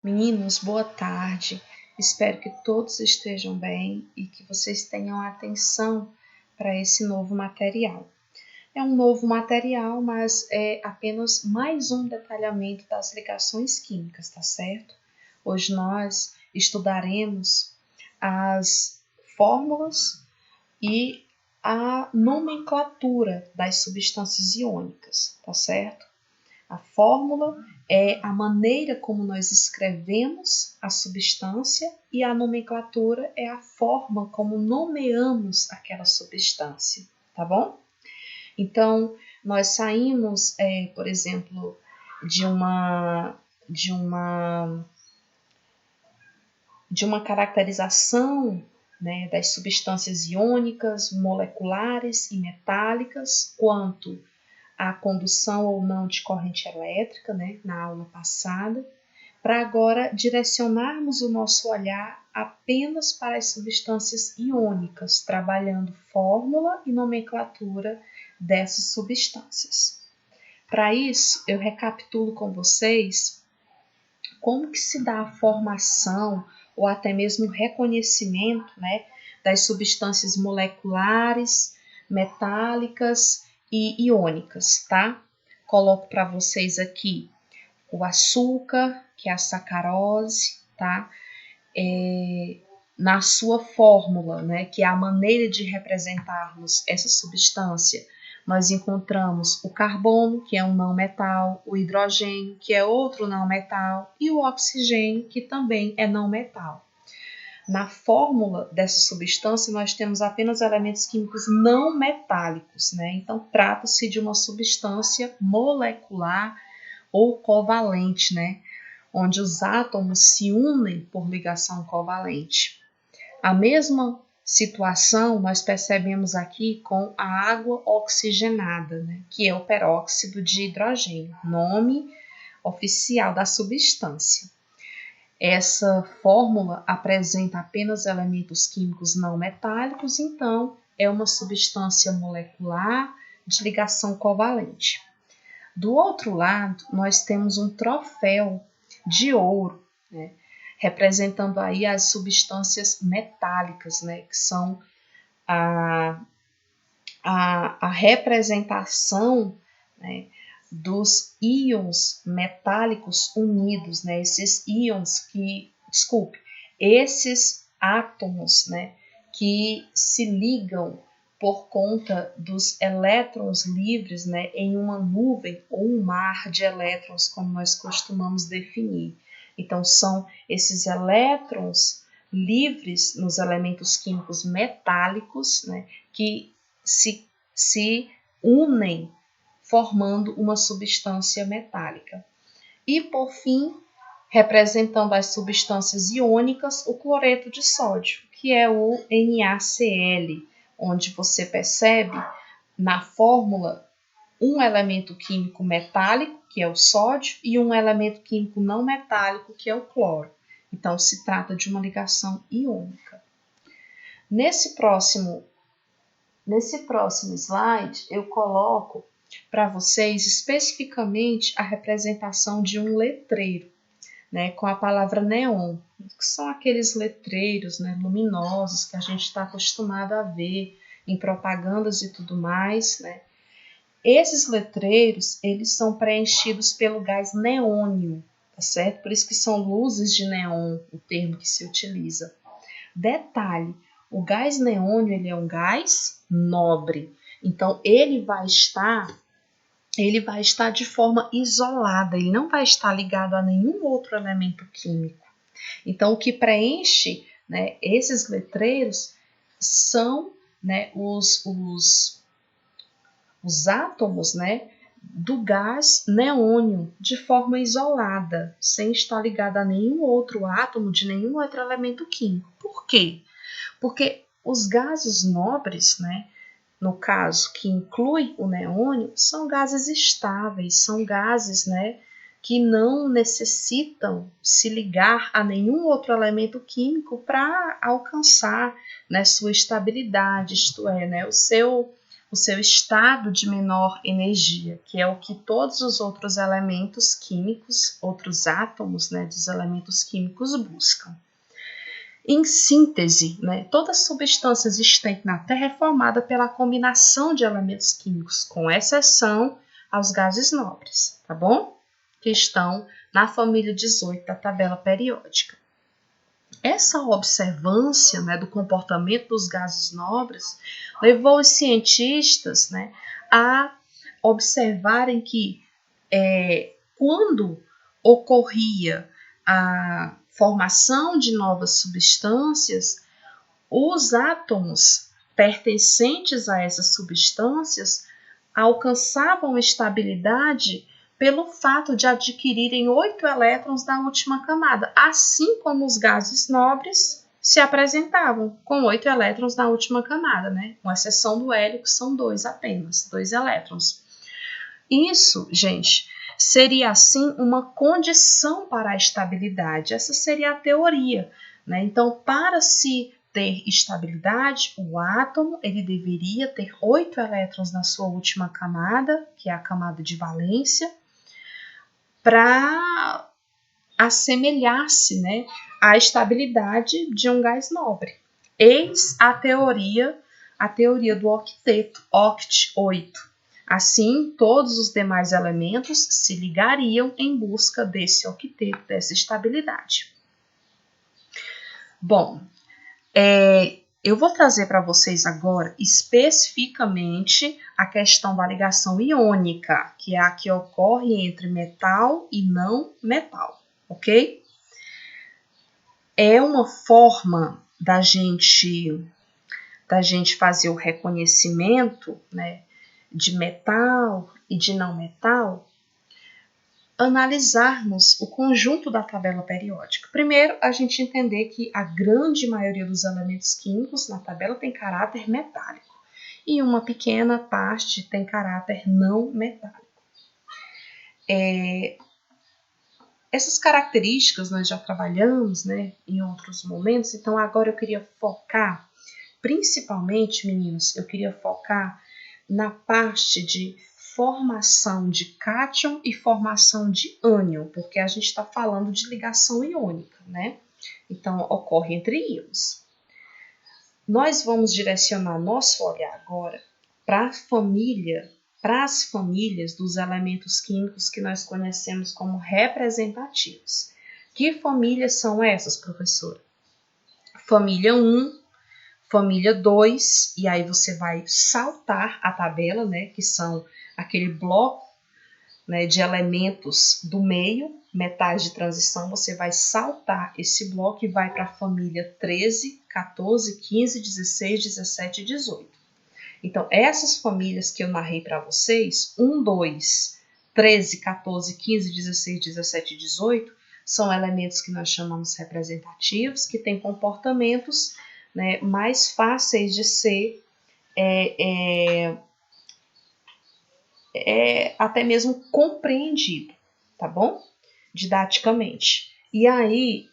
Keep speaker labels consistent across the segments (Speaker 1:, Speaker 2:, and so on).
Speaker 1: Meninos, boa tarde. Espero que todos estejam bem e que vocês tenham atenção para esse novo material. É um novo material, mas é apenas mais um detalhamento das ligações químicas, tá certo? Hoje nós estudaremos as fórmulas e a nomenclatura das substâncias iônicas, tá certo? A fórmula é a maneira como nós escrevemos a substância e a nomenclatura é a forma como nomeamos aquela substância, tá bom? Então, nós saímos, por exemplo, de uma caracterização, né, das substâncias iônicas, moleculares e metálicas, quanto a condução ou não de corrente elétrica, né, na aula passada, para agora direcionarmos o nosso olhar apenas para as substâncias iônicas, trabalhando fórmula e nomenclatura dessas substâncias. Para isso, eu recapitulo com vocês como que se dá a formação ou até mesmo o reconhecimento, né, das substâncias moleculares, metálicas e iônicas, tá? Coloco para vocês aqui o açúcar, que é a sacarose, tá? Na sua fórmula, né, que é a maneira de representarmos essa substância, nós encontramos o carbono, que é um não metal, o hidrogênio, que é outro não metal, e o oxigênio, que também é não metal. Na fórmula dessa substância, nós temos apenas elementos químicos não metálicos, né? Então, trata-se de uma substância molecular ou covalente, né? Onde os átomos se unem por ligação covalente. A mesma situação nós percebemos aqui com a água oxigenada, né? Que é o peróxido de hidrogênio, nome oficial da substância. Essa fórmula apresenta apenas elementos químicos não metálicos, então é uma substância molecular de ligação covalente. Do outro lado, nós temos um troféu de ouro, né, representando aí as substâncias metálicas, né, que são a representação, né, dos íons metálicos unidos, né? Esses átomos, né, que se ligam por conta dos elétrons livres, né, em uma nuvem ou um mar de elétrons, como nós costumamos definir. Então, são esses elétrons livres nos elementos químicos metálicos, né, que se unem formando uma substância metálica. E, por fim, representando as substâncias iônicas, o cloreto de sódio, que é o NaCl, onde você percebe na fórmula um elemento químico metálico, que é o sódio, e um elemento químico não metálico, que é o cloro. Então, se trata de uma ligação iônica. Nesse próximo slide, eu coloco para vocês especificamente a representação de um letreiro, né, com a palavra neon, que são aqueles letreiros, né, luminosos que a gente está acostumado a ver em propagandas e tudo mais, né. Esses letreiros, eles são preenchidos pelo gás neônio, tá certo? Por isso que são luzes de neon, o termo que se utiliza. Detalhe, o gás neônio, ele é um gás nobre, então ele vai estar de forma isolada, ele não vai estar ligado a nenhum outro elemento químico. Então, o que preenche, né, esses letreiros são, né, os átomos, né, do gás neônio de forma isolada, sem estar ligado a nenhum outro átomo de nenhum outro elemento químico. Por quê? Porque os gases nobres, né, no caso que inclui o neônio, são gases estáveis, são gases, né, que não necessitam se ligar a nenhum outro elemento químico para alcançar, né, sua estabilidade, isto é, né, o seu o seu estado de menor energia, que é o que todos os outros elementos químicos, outros átomos, né, dos elementos químicos buscam. Em síntese, né, toda substância existente na Terra é formada pela combinação de elementos químicos, com exceção aos gases nobres, tá bom? Que estão na família 18 da tabela periódica. Essa observância, né, do comportamento dos gases nobres levou os cientistas, né, a observarem que quando ocorria a formação de novas substâncias, os átomos pertencentes a essas substâncias alcançavam estabilidade pelo fato de adquirirem 8 elétrons na última camada, assim como os gases nobres se apresentavam com 8 elétrons na última camada, né? Com exceção do hélio, que são 2 apenas, 2 elétrons. Isso, gente, seria assim uma condição para a estabilidade. Essa seria a teoria, né? Então, para se ter estabilidade, o átomo ele deveria ter 8 elétrons na sua última camada, que é a camada de valência, para assemelhar-se, né, à estabilidade de um gás nobre. Eis a teoria do octeto, oct 8. Assim, todos os demais elementos se ligariam em busca desse octeto, dessa estabilidade. Bom, eu vou trazer para vocês agora especificamente a questão da ligação iônica, que é a que ocorre entre metal e não metal, ok? É uma forma da gente fazer o reconhecimento, né, de metal e de não metal, analisarmos o conjunto da tabela periódica. Primeiro, a gente entender que a grande maioria dos elementos químicos na tabela tem caráter metálico e uma pequena parte tem caráter não metálico. Essas características nós já trabalhamos, né, em outros momentos, então agora eu queria focar, principalmente, meninos, eu queria focar na parte de formação de cátion e formação de ânion, porque a gente está falando de ligação iônica, né? Então, ocorre entre íons. Nós vamos direcionar nosso olhar agora para as famílias dos elementos químicos que nós conhecemos como representativos. Que famílias são essas, professora? Família 1, família 2, e aí você vai saltar a tabela, né, que são aquele bloco, né, de elementos do meio, metais de transição, você vai saltar esse bloco e vai para a família 13, 14, 15, 16, 17 e 18. Então, essas famílias que eu narrei para vocês, 1, 2, 13, 14, 15, 16, 17 e 18, são elementos que nós chamamos representativos, que têm comportamentos, né, mais fáceis de ser até mesmo compreendido, tá bom? Didaticamente. E aí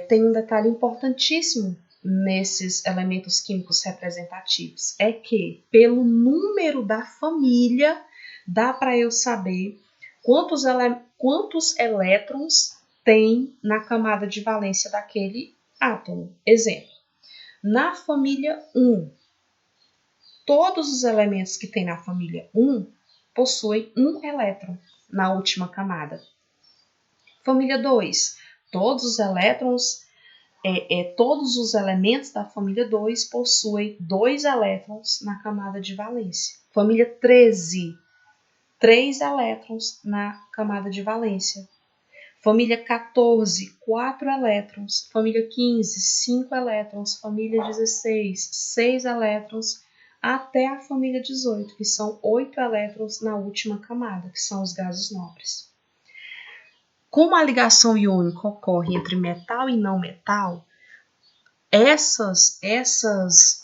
Speaker 1: tem um detalhe importantíssimo nesses elementos químicos representativos, é que pelo número da família dá para eu saber quantos elétrons tem na camada de valência daquele átomo. Exemplo, na família 1, todos os elementos que tem na família 1 possuem um elétron na última camada. Família 2, todos os elétrons, todos os elementos da família 2 possuem 2 elétrons na camada de valência. Família 13, 3 elétrons na camada de valência. Família 14, 4 elétrons. Família 15, 5 elétrons. Família 16, 6 elétrons. Até a família 18, que são 8 elétrons na última camada, que são os gases nobres. Como a ligação iônica ocorre entre metal e não metal, essas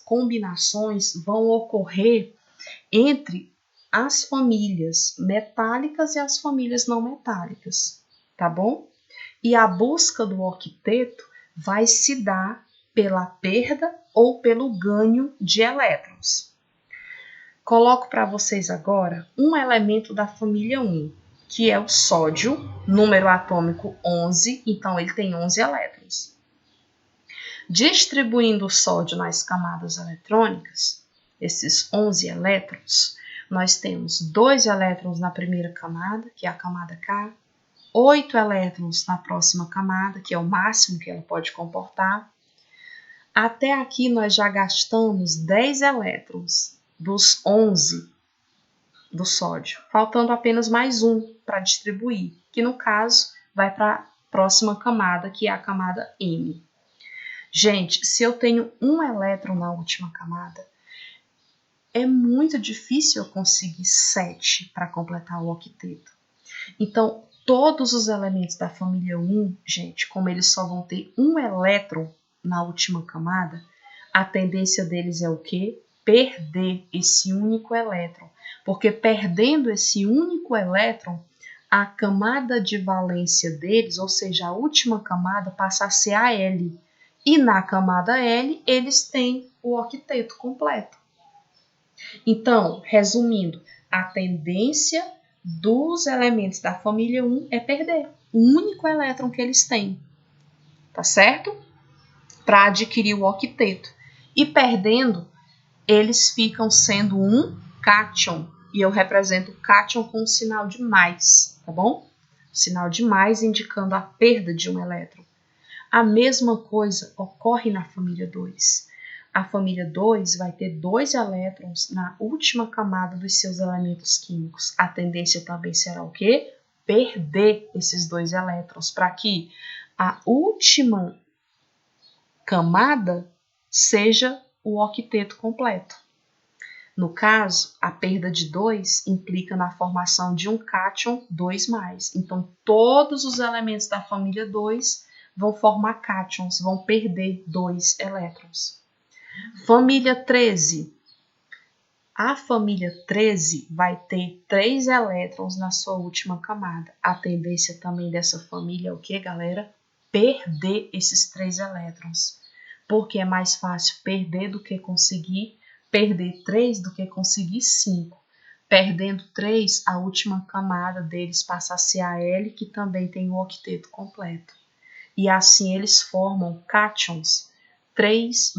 Speaker 1: combinações vão ocorrer entre as famílias metálicas e as famílias não metálicas, tá bom? E a busca do octeto vai se dar pela perda ou pelo ganho de elétrons. Coloco para vocês agora um elemento da família 1, que é o sódio, número atômico 11, então ele tem 11 elétrons. Distribuindo o sódio nas camadas eletrônicas, esses 11 elétrons, nós temos 2 elétrons na primeira camada, que é a camada K, 8 elétrons na próxima camada, que é o máximo que ela pode comportar. Até aqui nós já gastamos 10 elétrons dos 11 do sódio, faltando apenas mais um para distribuir, que no caso vai para a próxima camada, que é a camada M. Gente, se eu tenho um elétron na última camada, é muito difícil eu conseguir 7 para completar o octeto. Então, todos os elementos da família 1, gente, como eles só vão ter um elétron na última camada, a tendência deles é o quê? Perder esse único elétron. Porque perdendo esse único elétron, a camada de valência deles, ou seja, a última camada, passa a ser a L. E na camada L, eles têm o octeto completo. Então, resumindo, a tendência dos elementos da família 1 é perder o único elétron que eles têm, tá certo? Para adquirir o octeto. E perdendo, eles ficam sendo um cátion. E eu represento o cátion com o sinal de mais, tá bom? O sinal de mais indicando a perda de um elétron. A mesma coisa ocorre na família 2. A família 2 vai ter 2 elétrons na última camada dos seus elementos químicos. A tendência também será o quê? Perder esses 2 elétrons para que a última camada seja o octeto completo. No caso, a perda de 2 implica na formação de um cátion 2+. Então, todos os elementos da família 2 vão formar cátions, vão perder 2 elétrons. Família 13. A família 13 vai ter 3 elétrons na sua última camada. A tendência também dessa família é o que, galera? Perder esses 3 elétrons. Porque é mais fácil perder do que conseguir, perder 3 do que conseguir 5. Perdendo 3, a última camada deles passa a ser a L, que também tem o octeto completo. E assim eles formam cátions 3+,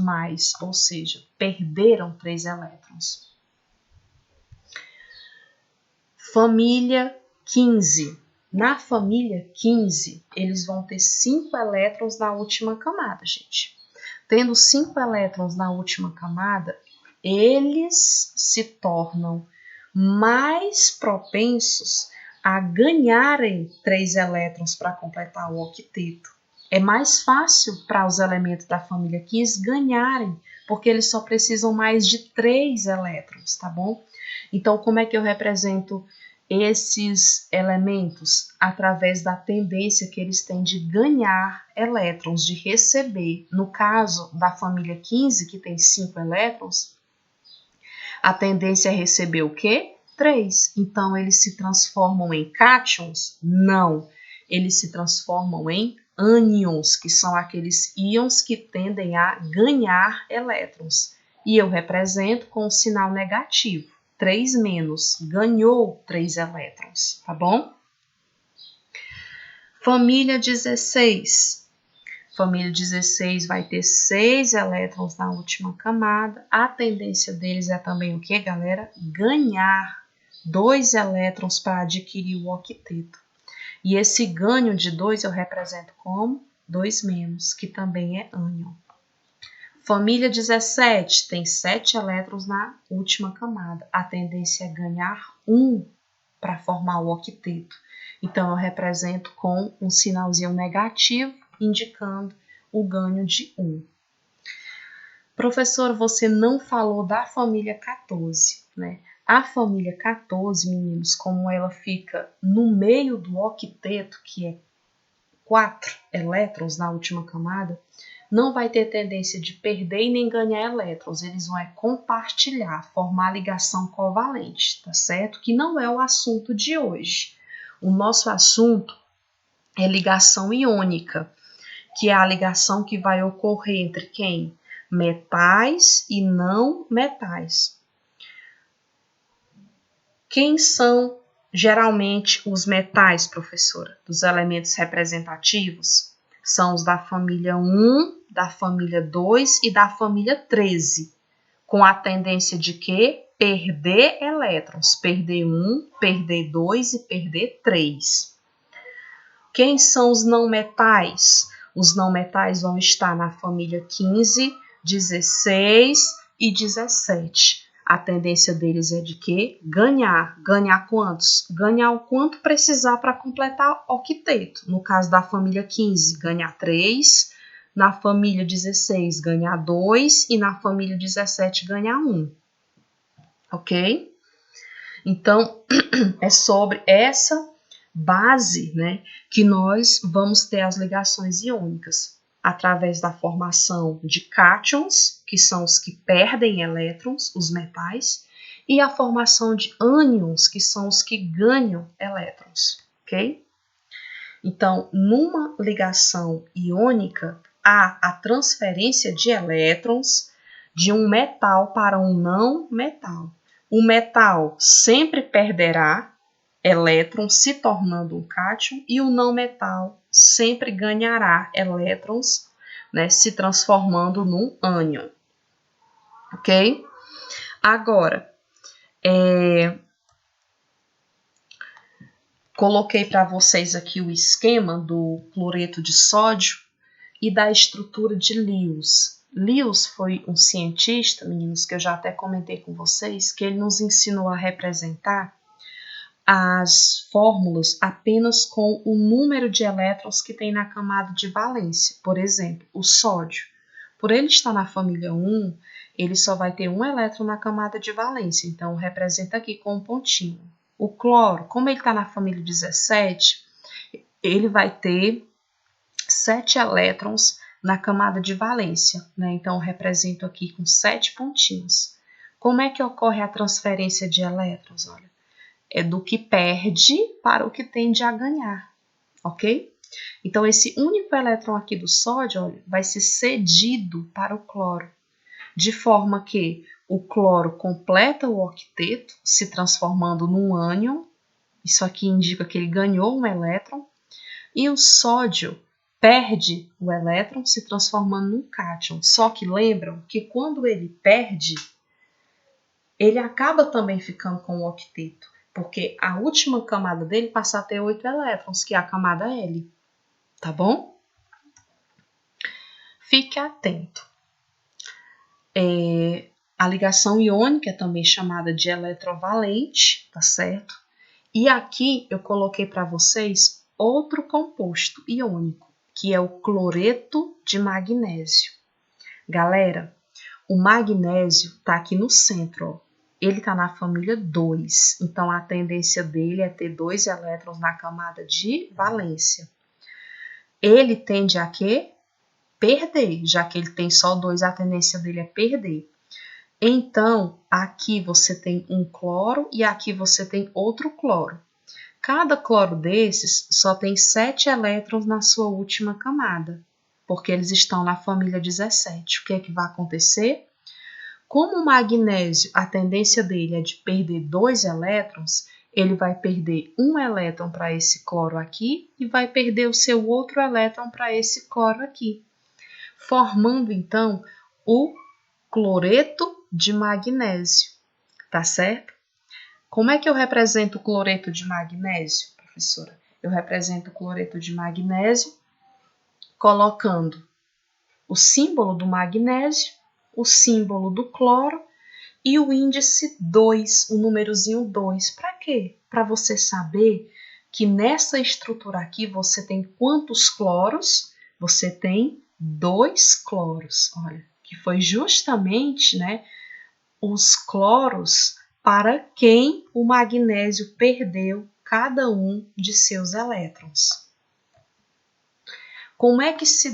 Speaker 1: ou seja, perderam 3 elétrons. Família 15. Na família 15, eles vão ter 5 elétrons na última camada, gente. Tendo 5 elétrons na última camada, eles se tornam mais propensos a ganharem 3 elétrons para completar o octeto. É mais fácil para os elementos da família 15 ganharem, porque eles só precisam mais de 3 elétrons, tá bom? Então, como é que eu represento esses elementos? Através da tendência que eles têm de ganhar elétrons, de receber. No caso da família 15, que tem 5 elétrons, a tendência é receber o quê? 3. Então, eles se transformam em cátions? Não. Eles se transformam em ânions, que são aqueles íons que tendem a ganhar elétrons. E eu represento com o sinal negativo. 3-, ganhou 3 elétrons, tá bom? Família 16. Família 16 vai ter 6 elétrons na última camada. A tendência deles é também o que, galera? Ganhar 2 elétrons para adquirir o octeto. E esse ganho de 2 eu represento como 2-, que também é ânion. Família 17 tem 7 elétrons na última camada. A tendência é ganhar 1 para formar o octeto. Então, eu represento com um sinalzinho negativo, indicando o ganho de 1. Professor, você não falou da família 14, né? A família 14, meninos, como ela fica no meio do octeto, que é 4 elétrons na última camada, não vai ter tendência de perder e nem ganhar elétrons. Eles vão compartilhar, formar ligação covalente, tá certo? Que não é o assunto de hoje. O nosso assunto é ligação iônica, que é a ligação que vai ocorrer entre quem? Metais e não metais. Quem são geralmente os metais, professora, dos elementos representativos? São os da família 1, da família 2 e da família 13, com a tendência de quê? Perder elétrons, perder 1, perder 2 e perder 3. Quem são os não metais? Os não metais vão estar na família 15, 16 e 17. A tendência deles é de quê? Ganhar. Ganhar quantos? Ganhar o quanto precisar para completar o octeto. No caso da família 15, ganhar 3. Na família 16, ganhar 2. E na família 17, ganhar 1. Ok? Então, é sobre essa base, né, que nós vamos ter as ligações iônicas através da formação de cátions, que são os que perdem elétrons, os metais, e a formação de ânions, que são os que ganham elétrons, ok? Então, numa ligação iônica, há a transferência de elétrons de um metal para um não metal. O metal sempre perderá elétrons se tornando um cátion e o não metal sempre ganhará elétrons, né, se transformando num ânion. Ok? Agora, coloquei para vocês aqui o esquema do cloreto de sódio e da estrutura de Lewis. Lewis foi um cientista, meninos, que eu já até comentei com vocês, que ele nos ensinou a representar as fórmulas apenas com o número de elétrons que tem na camada de valência. Por exemplo, o sódio. Por ele estar na família 1, ele só vai ter um elétron na camada de valência, então representa aqui com um pontinho. O cloro, como ele está na família 17, ele vai ter 7 elétrons na camada de valência, né? Então represento aqui com 7 pontinhos. Como é que ocorre a transferência de elétrons? Olha, é do que perde para o que tende a ganhar, ok? Então, esse único elétron aqui do sódio, olha, vai ser cedido para o cloro, de forma que o cloro completa o octeto, se transformando num ânion, isso aqui indica que ele ganhou um elétron, e o sódio perde o elétron, se transformando num cátion. Só que lembram que quando ele perde, ele acaba também ficando com o octeto, porque a última camada dele passa a ter 8 elétrons, que é a camada L, tá bom? Fique atento. A ligação iônica é também chamada de eletrovalente, tá certo? E aqui eu coloquei para vocês outro composto iônico, que é o cloreto de magnésio. Galera, o magnésio tá aqui no centro, ó. Ele está na família 2, então a tendência dele é ter 2 elétrons na camada de valência. Ele tende a quê? Perder, já que ele tem só 2, a tendência dele é perder. Então, aqui você tem um cloro e aqui você tem outro cloro. Cada cloro desses só tem 7 elétrons na sua última camada, porque eles estão na família 17. O que é que vai acontecer? Como o magnésio, a tendência dele é de perder 2 elétrons, ele vai perder um elétron para esse cloro aqui e vai perder o seu outro elétron para esse cloro aqui, formando então o cloreto de magnésio, tá certo? Como é que eu represento o cloreto de magnésio, professora? Eu represento o cloreto de magnésio colocando o símbolo do magnésio, o símbolo do cloro e o índice 2, o númerozinho 2. Para quê? Para você saber que nessa estrutura aqui você tem quantos cloros? Você tem 2 cloros, olha, que foi justamente, né, os cloros para quem o magnésio perdeu cada um de seus elétrons. Como é que se